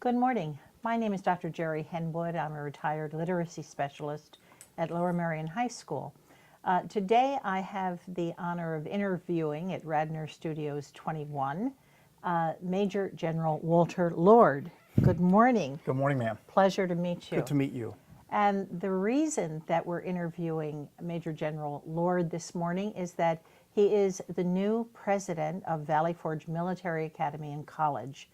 Good morning. My name is Dr. Gerry Henwood. I'm a retired literacy specialist at Lower Merion High School. Today I have the honor of interviewing at Radnor Studios 21 Major General Walter Lord. Good morning. Good morning, ma'am. Pleasure to meet you. Good to meet you. And the reason that we're interviewing Major General Lord this morning is that he is the new president of Valley Forge Military Academy and College.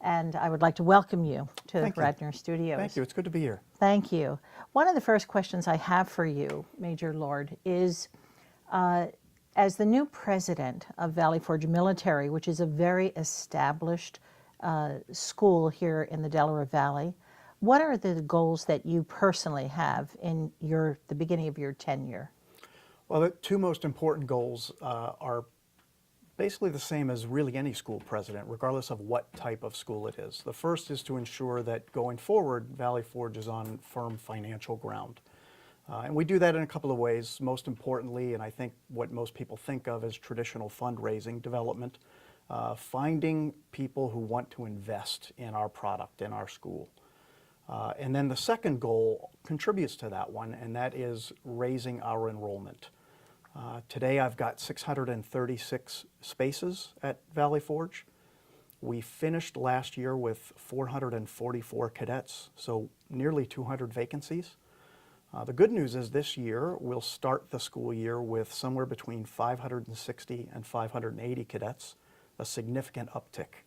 And I would like to welcome you to Radnor Studios. Thank you. It's good to be here. Thank you. One of the first questions I have for you, Major Lord, is as the new president of Valley Forge Military, which is a very established school here in the Delaware Valley, what are the goals that you personally have in the beginning of your tenure? Well, the two most important goals are basically the same as really any school president, regardless of what type of school it is. The first is to ensure that going forward, Valley Forge is on firm financial ground. And we do that in a couple of ways. Most importantly, and I think what most people think of as traditional fundraising development, finding people who want to invest in our product, in our school. And then the second goal contributes to that one, and that is raising our enrollment. Today I've got 636 spaces at Valley Forge. We finished last year with 444 cadets, so nearly 200 vacancies. The good news is this year we'll start the school year with somewhere between 560 and 580 cadets, a significant uptick.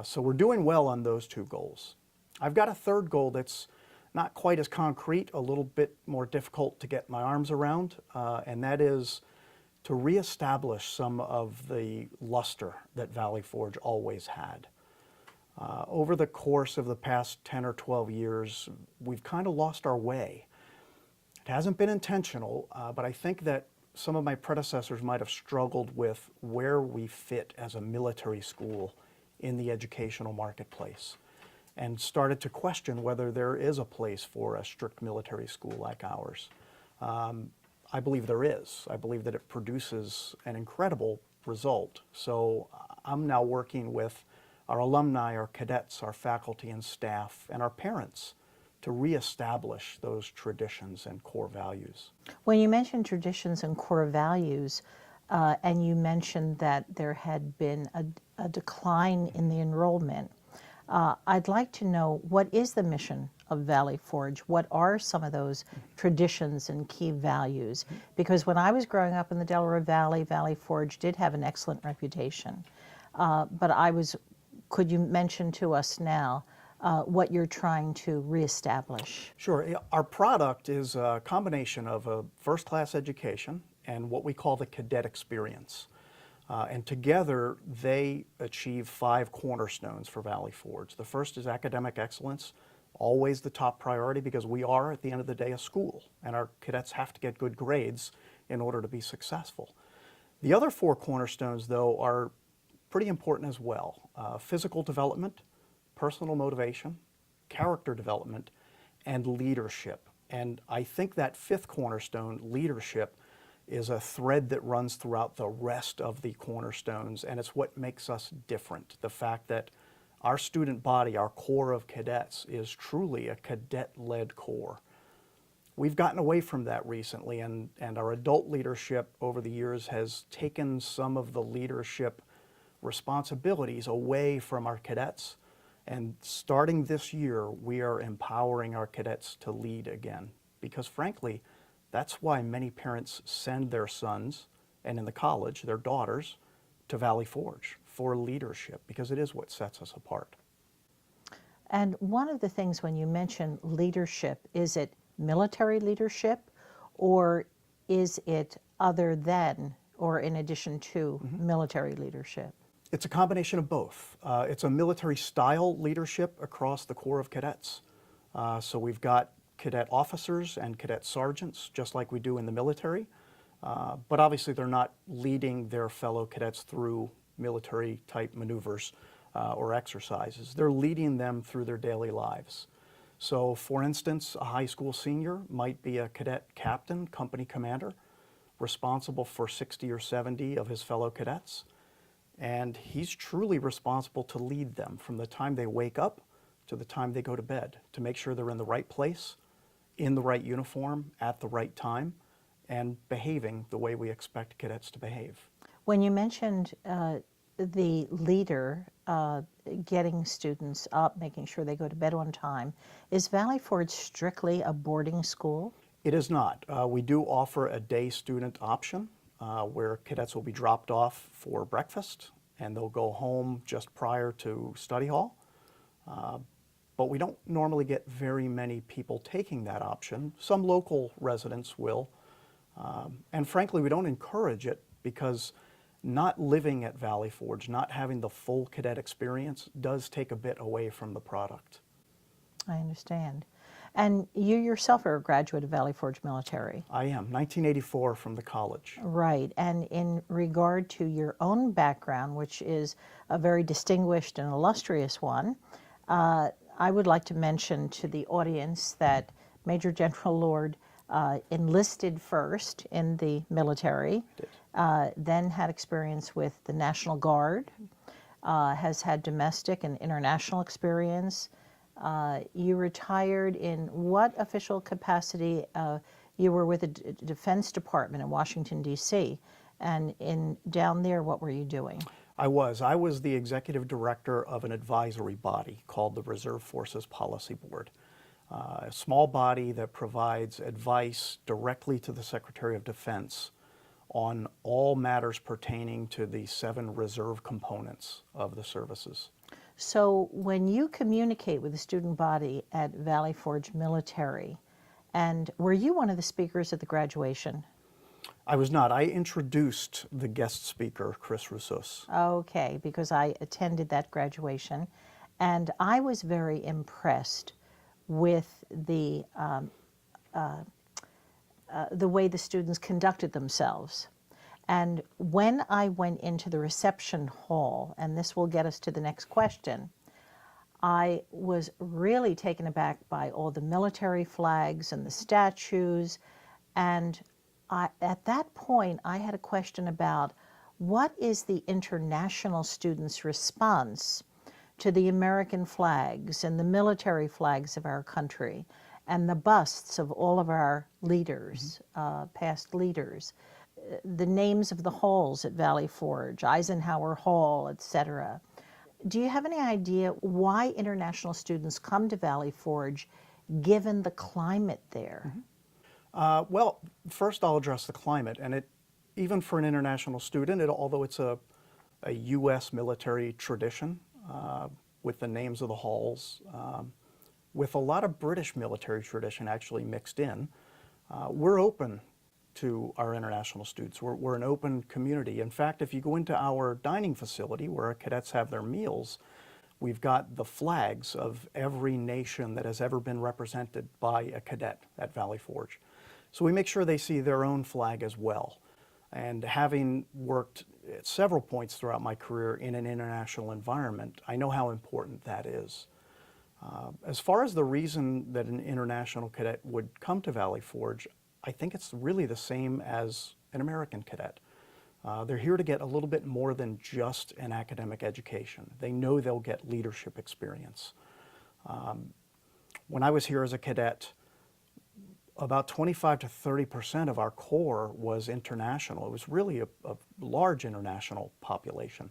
So we're doing well on those two goals. I've got a third goal that's not quite as concrete, a little bit more difficult to get my arms around, and that is to reestablish some of the luster that Valley Forge always had. Over the course of the past 10 or 12 years, we've kind of lost our way. It hasn't been intentional, but I think that some of my predecessors might have struggled with where we fit as a military school in the educational marketplace, and started to question whether there is a place for a strict military school like ours. I believe there is. I believe that it produces an incredible result. So I'm now working with our alumni, our cadets, our faculty and staff, and our parents to reestablish those traditions and core values. When you mentioned traditions and core values, and you mentioned that there had been a decline in the enrollment, I'd like to know, what is the mission of Valley Forge? What are some of those traditions and key values? Because when I was growing up in the Delaware Valley, Valley Forge did have an excellent reputation. But could you mention to us now what you're trying to reestablish? Sure. Our product is a combination of a first-class education and what we call the cadet experience. And together, they achieve 5 cornerstones for Valley Forge. The first is academic excellence, always the top priority because we are, at the end of the day, a school, and our cadets have to get good grades in order to be successful. The other 4 cornerstones, though, are pretty important as well. Physical development, personal motivation, character development, and leadership. And I think that 5th cornerstone, leadership, is a thread that runs throughout the rest of the cornerstones, and it's what makes us different. The fact that our student body, our core of cadets, is truly a cadet-led core. We've gotten away from that recently, and our adult leadership over the years has taken some of the leadership responsibilities away from our cadets, and starting this year, we are empowering our cadets to lead again, because frankly, that's why many parents send their sons, and in the college, their daughters, to Valley Forge for leadership, because it is what sets us apart. And one of the things when you mention leadership, is it military leadership, or is it other than or in addition to military leadership? It's a combination of both. It's a military style leadership across the core of cadets. So we've got cadet officers and cadet sergeants, just like we do in the military. But obviously they're not leading their fellow cadets through military-type maneuvers or exercises. They're leading them through their daily lives. So for instance, a high school senior might be a cadet captain, company commander, responsible for 60 or 70 of his fellow cadets. And he's truly responsible to lead them from the time they wake up to the time they go to bed to make sure they're in the right place, in the right uniform, at the right time, and behaving the way we expect cadets to behave. When you mentioned the leader getting students up, making sure they go to bed on time, is Valley Forge strictly a boarding school? It is not. We do offer a day student option where cadets will be dropped off for breakfast and they'll go home just prior to study hall. But we don't normally get very many people taking that option. Some local residents will. And frankly, we don't encourage it because not living at Valley Forge, not having the full cadet experience does take a bit away from the product. I understand. And you yourself are a graduate of Valley Forge Military. I am, 1984 from the college. Right. And in regard to your own background, which is a very distinguished and illustrious one, I would like to mention to the audience that Major General Lord enlisted first in the military, then had experience with the National Guard, has had domestic and international experience. You retired in what official capacity? You were with the Defense Department in Washington, D.C., and down there, what were you doing? I was the executive director of an advisory body called the Reserve Forces Policy Board, a small body that provides advice directly to the Secretary of Defense on all matters pertaining to the 7 reserve components of the services. So when you communicate with the student body at Valley Forge Military, and were you one of the speakers at the graduation? I was not. I introduced the guest speaker, Chris Roussos. Okay, because I attended that graduation, and I was very impressed with the way the students conducted themselves. And when I went into the reception hall, and this will get us to the next question, I was really taken aback by all the military flags and the statues. And at that point, I had a question about what is the international students' response to the American flags and the military flags of our country and the busts of all of our leaders, past leaders, the names of the halls at Valley Forge, Eisenhower Hall, etc. Do you have any idea why international students come to Valley Forge given the climate there? Well, first I'll address the climate, and even for an international student, although it's a U.S. military tradition with the names of the halls, with a lot of British military tradition actually mixed in, we're open to our international students. We're an open community. In fact, if you go into our dining facility where our cadets have their meals, we've got the flags of every nation that has ever been represented by a cadet at Valley Forge. So we make sure they see their own flag as well. And having worked at several points throughout my career in an international environment, I know how important that is. As far as the reason that an international cadet would come to Valley Forge, I think it's really the same as an American cadet. They're here to get a little bit more than just an academic education. They know they'll get leadership experience. When I was here as a cadet, about 25 to 30% of our corps was international. It was really a large international population.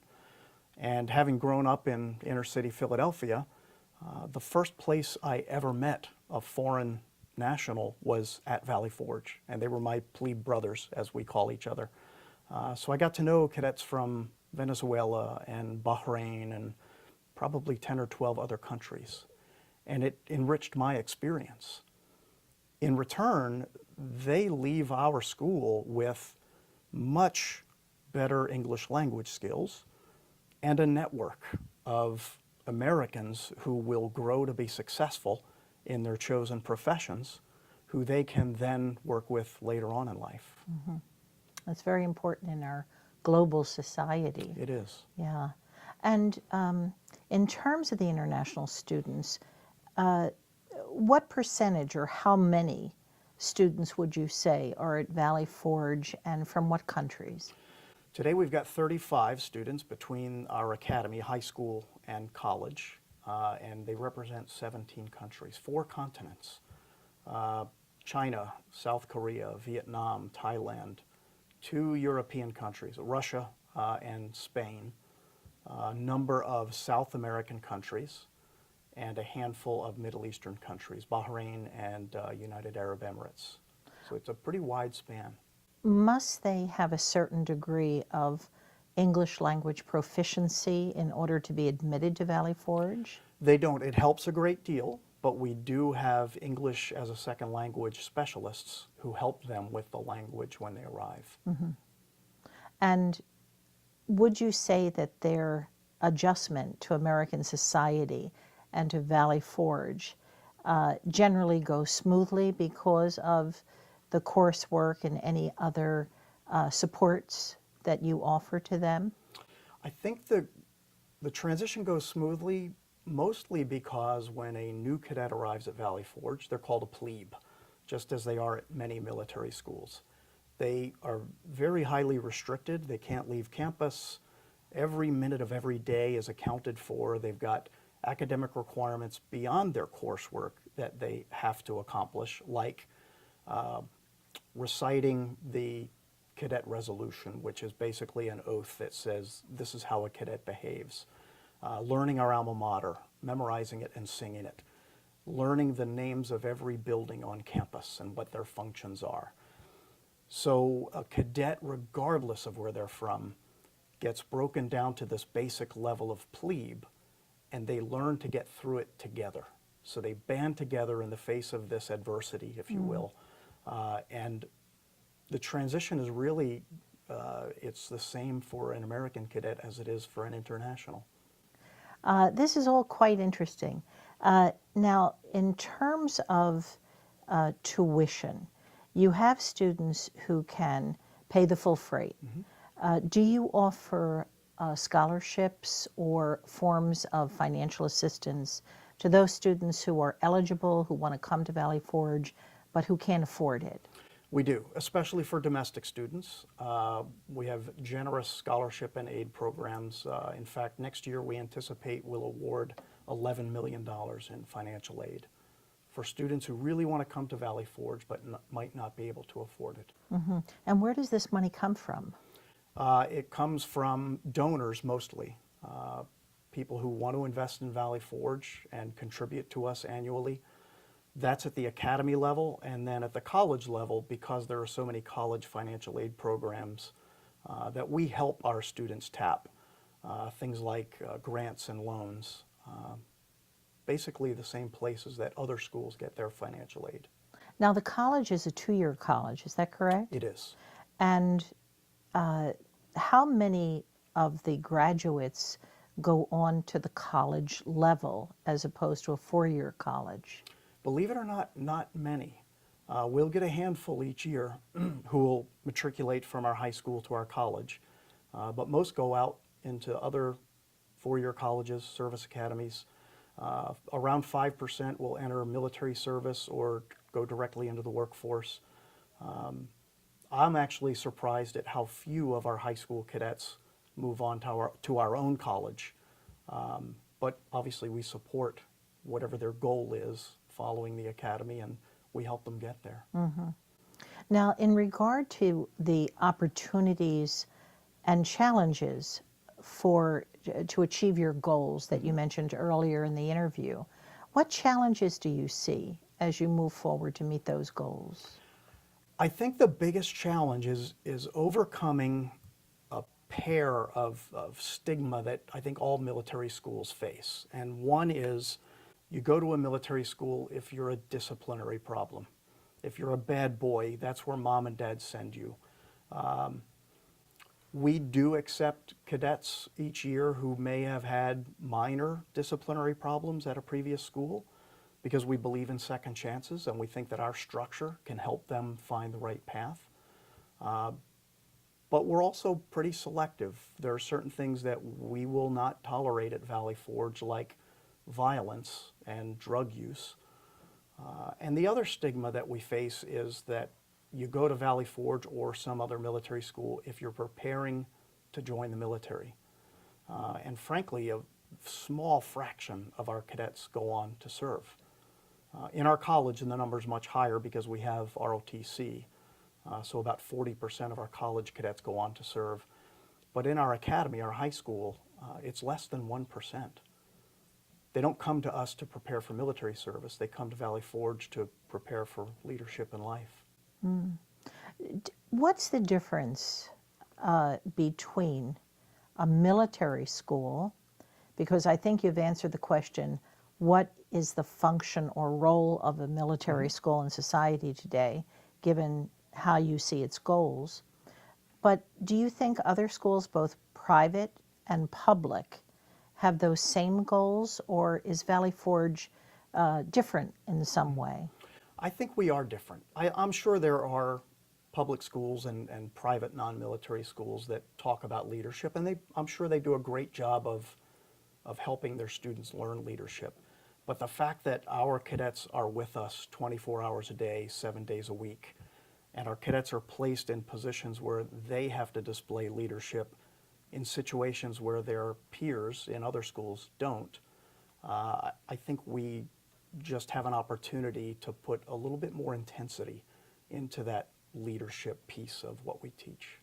And having grown up in inner city Philadelphia, the first place I ever met a foreign national was at Valley Forge, and they were my plebe brothers, as we call each other. So I got to know cadets from Venezuela and Bahrain and probably 10 or 12 other countries, and it enriched my experience. In return, they leave our school with much better English language skills and a network of Americans who will grow to be successful in their chosen professions, who they can then work with later on in life. Mm-hmm. That's very important in our global society. It is. Yeah. And in terms of the international students, what percentage or how many students would you say are at Valley Forge and from what countries? Today we've got 35 students between our academy, high school and college. and they represent 17 countries, 4 continents. China, South Korea, Vietnam, Thailand, 2 European countries, Russia and Spain, a number of South American countries, and a handful of Middle Eastern countries, Bahrain and United Arab Emirates. So it's a pretty wide span. Must they have a certain degree of English language proficiency in order to be admitted to Valley Forge? They don't. It helps a great deal, but we do have English as a second language specialists who help them with the language when they arrive. And would you say that their adjustment to American society and to Valley Forge generally goes smoothly because of the coursework and any other supports that you offer to them? I think the transition goes smoothly mostly because when a new cadet arrives at Valley Forge, they're called a plebe, just as they are at many military schools. They are very highly restricted. They can't leave campus. Every minute of every day is accounted for. They've got academic requirements beyond their coursework that they have to accomplish, like reciting the cadet resolution, which is basically an oath that says this is how a cadet behaves, learning our alma mater, memorizing it and singing it, learning the names of every building on campus and what their functions are. So a cadet, regardless of where they're from, gets broken down to this basic level of plebe, and they learn to get through it together. So they band together in the face of this adversity, if you will, and the transition is really, it's the same for an American cadet as it is for an international. This is all quite interesting. Now, in terms of tuition, you have students who can pay the full freight. Do you offer scholarships or forms of financial assistance to those students who are eligible, who want to come to Valley Forge, but who can't afford it? We do, especially for domestic students. We have generous scholarship and aid programs. In fact, next year we anticipate we'll award $11 million in financial aid for students who really want to come to Valley Forge but might not be able to afford it. And where does this money come from? It comes from donors mostly, people who want to invest in Valley Forge and contribute to us annually. That's at the academy level, and then at the college level, because there are so many college financial aid programs that we help our students tap, things like grants and loans, basically the same places that other schools get their financial aid. Now, the college is a 2-year college, is that correct? It is. And how many of the graduates go on to the college level as opposed to a 4-year college? Believe it or not, not many. We'll get a handful each year who will matriculate from our high school to our college, but most go out into other 4-year colleges, service academies. Around 5% will enter military service or go directly into the workforce. I'm actually surprised at how few of our high school cadets move on to our own college, but obviously we support whatever their goal is following the academy, and we help them get there. Now, in regard to the opportunities and challenges to achieve your goals that you mentioned earlier in the interview, what challenges do you see as you move forward to meet those goals? I think the biggest challenge is overcoming a pair of stigma that I think all military schools face. And one is, you go to a military school if you're a disciplinary problem. If you're a bad boy, that's where mom and dad send you. We do accept cadets each year who may have had minor disciplinary problems at a previous school because we believe in second chances and we think that our structure can help them find the right path. But we're also pretty selective. There are certain things that we will not tolerate at Valley Forge, like violence and drug use. And the other stigma that we face is that you go to Valley Forge or some other military school if you're preparing to join the military. And frankly, small fraction of our cadets go on to serve. In our college, and the number is much higher because we have ROTC, so about 40% of our college cadets go on to serve. But in our academy, our high school, it's less than 1%. They don't come to us to prepare for military service. They come to Valley Forge to prepare for leadership in life. What's the difference between a military school, because I think you've answered the question, what is the function or role of a military school in society today, given how you see its goals? But do you think other schools, both private and public, have those same goals, or is Valley Forge different in some way? I think we are different. I'm sure there are public schools and private non-military schools that talk about leadership, and I'm sure they do a great job of helping their students learn leadership. But the fact that our cadets are with us 24 hours a day, 7 days a week, and our cadets are placed in positions where they have to display leadership in situations where their peers in other schools don't, I think we just have an opportunity to put a little bit more intensity into that leadership piece of what we teach.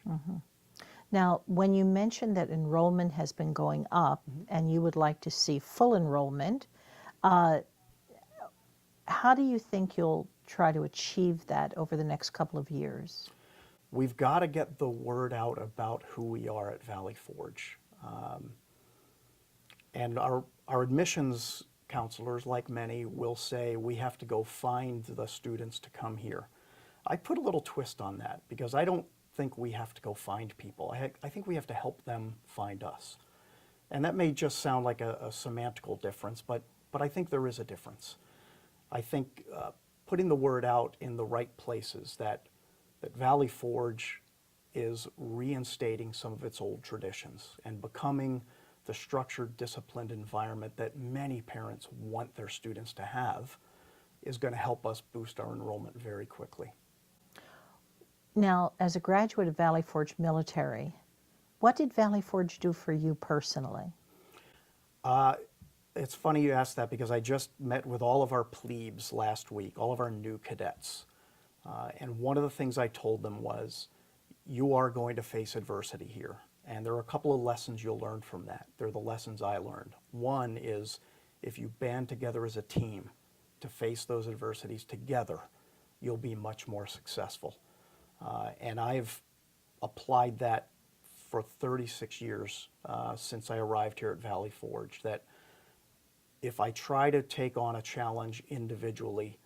Now, when you mentioned that enrollment has been going up and you would like to see full enrollment, how do you think you'll try to achieve that over the next couple of years? We've got to get the word out about who we are at Valley Forge. And our admissions counselors, like many, will say we have to go find the students to come here. I put a little twist on that because I don't think we have to go find people. I think we have to help them find us. And that may just sound like a semantical difference, but I think there is a difference. I think putting the word out in the right places that Valley Forge is reinstating some of its old traditions and becoming the structured, disciplined environment that many parents want their students to have is going to help us boost our enrollment very quickly. Now, as a graduate of Valley Forge Military, what did Valley Forge do for you personally? It's funny you asked that because I just met with all of our plebes last week, all of our new cadets. And one of the things I told them was, you are going to face adversity here. And there are a couple of lessons you'll learn from that. They're the lessons I learned. One is, if you band together as a team to face those adversities together, you'll be much more successful. And I've applied that for 36 years since I arrived here at Valley Forge, that if I try to take on a challenge individually,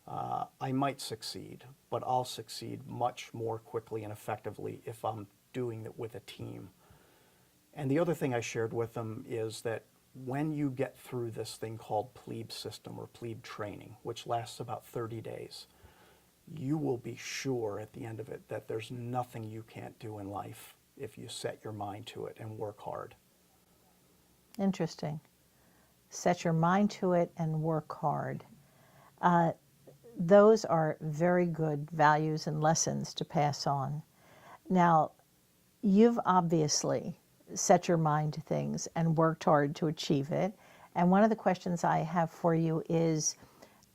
I might succeed, but I'll succeed much more quickly and effectively if I'm doing it with a team. And the other thing I shared with them is that when you get through this thing called plebe system or plebe training, which lasts about 30 days, you will be sure at the end of it that there's nothing you can't do in life if you set your mind to it and work hard. Interesting. Set your mind to it and work hard. Those are very good values and lessons to pass on. Now, you've obviously set your mind to things and worked hard to achieve it. And one of the questions I have for you is,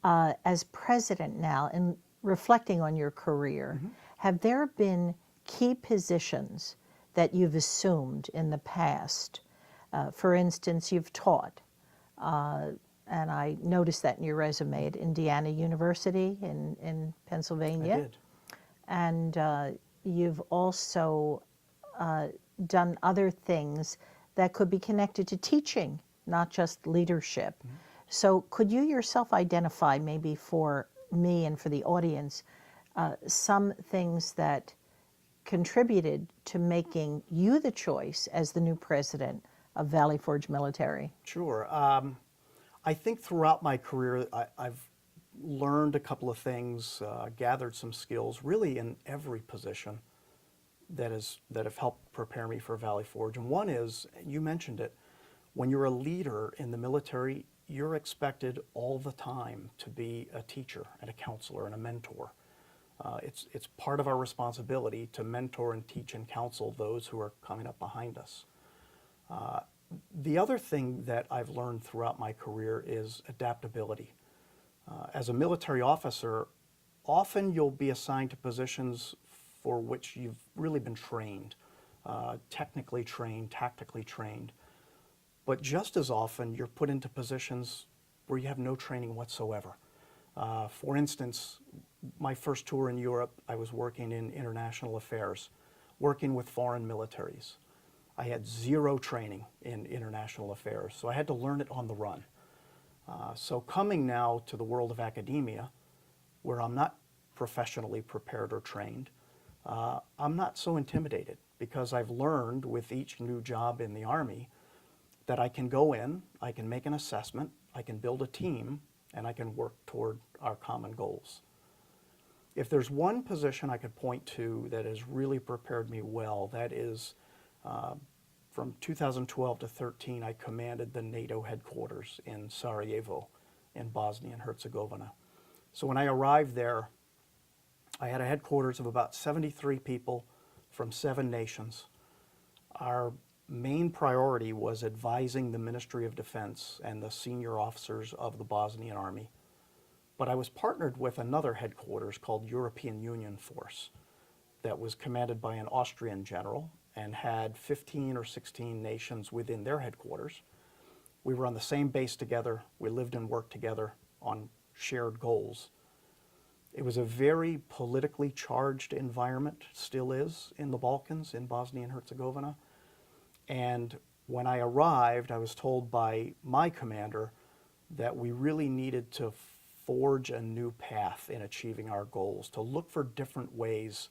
as president now, and reflecting on your career, have there been key positions that you've assumed in the past? For instance, you've taught, and I noticed that in your resume at Indiana University in Pennsylvania. I did. And you've also done other things that could be connected to teaching, not just leadership. So could you yourself identify, maybe for me and for the audience, some things that contributed to making you the choice as the new president of Valley Forge Military? Sure. I think throughout my career, I've learned a couple of things, gathered some skills, really in every position that have helped prepare me for Valley Forge. And one is, you mentioned it, when you're a leader in the military, you're expected all the time to be a teacher and a counselor and a mentor. It's part of our responsibility to mentor and teach and counsel those who are coming up behind us. The other thing that I've learned throughout my career is adaptability. As a military officer, often you'll be assigned to positions for which you've really been trained, technically trained, tactically trained. But just as often, you're put into positions where you have no training whatsoever. For instance, my first tour in Europe, I was working in international affairs, working with foreign militaries. I had zero training in international affairs, so I had to learn it on the run. So coming now to the world of academia, where I'm not professionally prepared or trained, I'm not so intimidated because I've learned with each new job in the Army that I can go in, I can make an assessment, I can build a team, and I can work toward our common goals. If there's one position I could point to that has really prepared me well, that is from 2012 to 13, I commanded the NATO headquarters in Sarajevo in Bosnia and Herzegovina. So when I arrived there, I had a headquarters of about 73 people from 7 nations. Our main priority was advising the Ministry of Defense and the senior officers of the Bosnian Army. But I was partnered with another headquarters called European Union Force that was commanded by an Austrian general and had 15 or 16 nations within their headquarters. We were on the same base together. We lived and worked together on shared goals. It was a very politically charged environment, still is, in the Balkans, in Bosnia and Herzegovina. And when I arrived, I was told by my commander that we really needed to forge a new path in achieving our goals, to look for different ways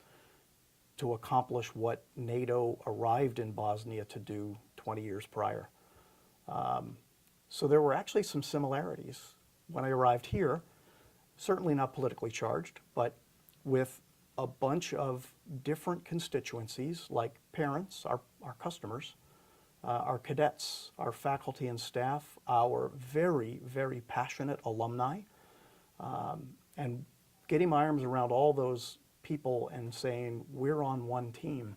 to accomplish what NATO arrived in Bosnia to do 20 years prior. So there were actually some similarities when I arrived here, certainly not politically charged, but with a bunch of different constituencies like parents, our customers, our cadets, our faculty and staff, our very, very passionate alumni, and getting my arms around all those people and saying, we're on one team,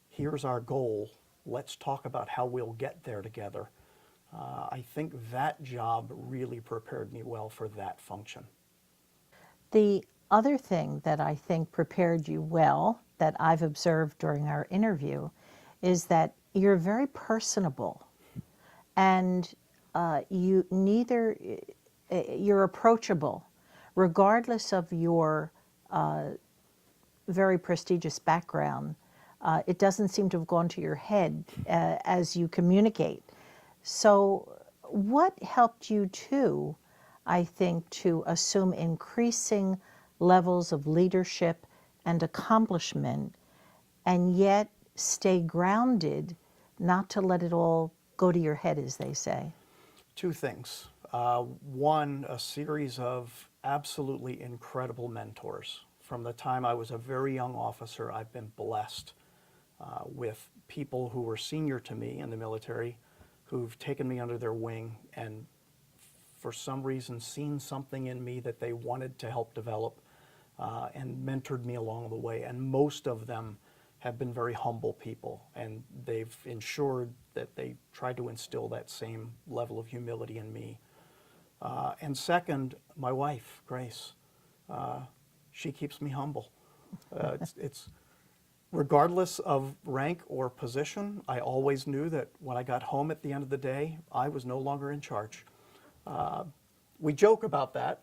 here's our goal, let's talk about how we'll get there together. I think that job really prepared me well for that function. The other thing that I think prepared you well, that I've observed during our interview, is that you're very personable, and you're approachable, regardless of your very prestigious background. It doesn't seem to have gone to your head as you communicate. So what helped you too, I think, to assume increasing levels of leadership and accomplishment, and yet stay grounded, not to let it all go to your head, as they say? 2 things. One, a series of absolutely incredible mentors. From the time I was a very young officer, I've been blessed with people who were senior to me in the military, who've taken me under their wing and for some reason seen something in me that they wanted to help develop and mentored me along the way. And most of them have been very humble people, and they've ensured that they tried to instill that same level of humility in me. And second, my wife, Grace, she keeps me humble. It's regardless of rank or position, I always knew that when I got home at the end of the day, I was no longer in charge. We joke about that,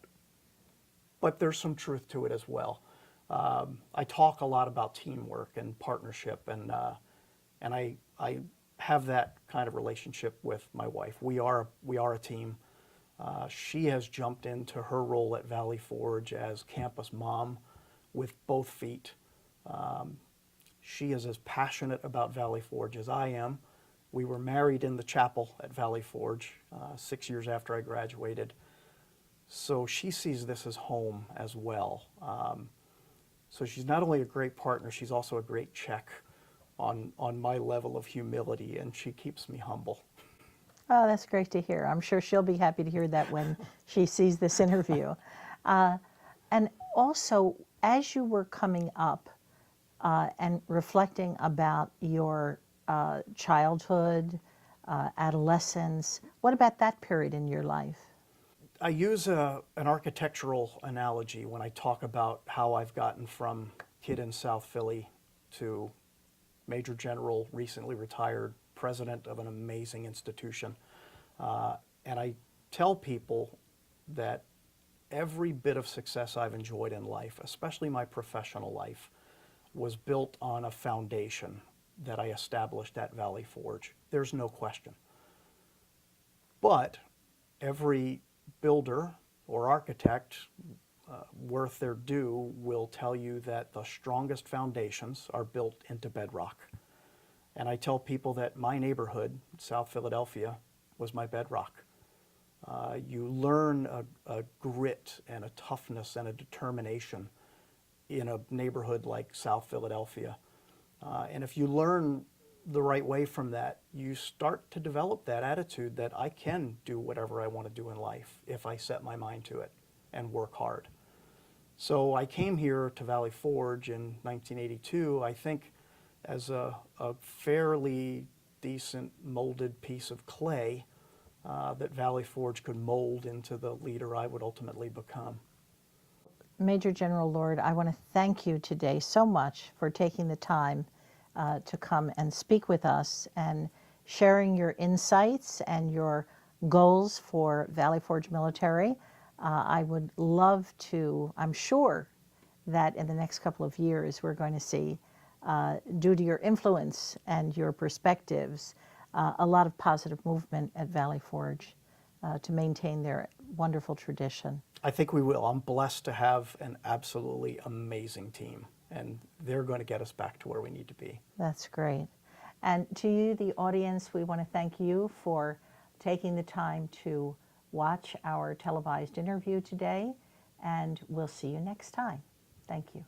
but there's some truth to it as well. I talk a lot about teamwork and partnership, and I have that kind of relationship with my wife. We are a team. She has jumped into her role at Valley Forge as campus mom with both feet. She is as passionate about Valley Forge as I am. We were married in the chapel at Valley Forge 6 years after I graduated. So she sees this as home as well. So she's not only a great partner, she's also a great check on my level of humility, and she keeps me humble. Oh, that's great to hear. I'm sure she'll be happy to hear that when she sees this interview. And also, as you were coming up and reflecting about your childhood, adolescence. What about that period in your life? I use an architectural analogy when I talk about how I've gotten from kid in South Philly to Major General, recently retired, president of an amazing institution. And I tell people that every bit of success I've enjoyed in life, especially my professional life, was built on a foundation that I established at Valley Forge. There's no question. But every builder or architect worth their due will tell you that the strongest foundations are built into bedrock. And I tell people that my neighborhood, South Philadelphia, was my bedrock. You learn a grit and a toughness and a determination in a neighborhood like South Philadelphia. And if you learn the right way from that, you start to develop that attitude that I can do whatever I want to do in life if I set my mind to it and work hard. So I came here to Valley Forge in 1982, I think, as a fairly decent molded piece of clay that Valley Forge could mold into the leader I would ultimately become. Major General Lord, I want to thank you today so much for taking the time to come and speak with us and sharing your insights and your goals for Valley Forge Military. I would love to, I'm sure that in the next couple of years we're going to see, due to your influence and your perspectives, a lot of positive movement at Valley Forge to maintain their wonderful tradition. I think we will. I'm blessed to have an absolutely amazing team, and they're going to get us back to where we need to be. That's great. And to you, the audience, we want to thank you for taking the time to watch our televised interview today, and we'll see you next time. Thank you.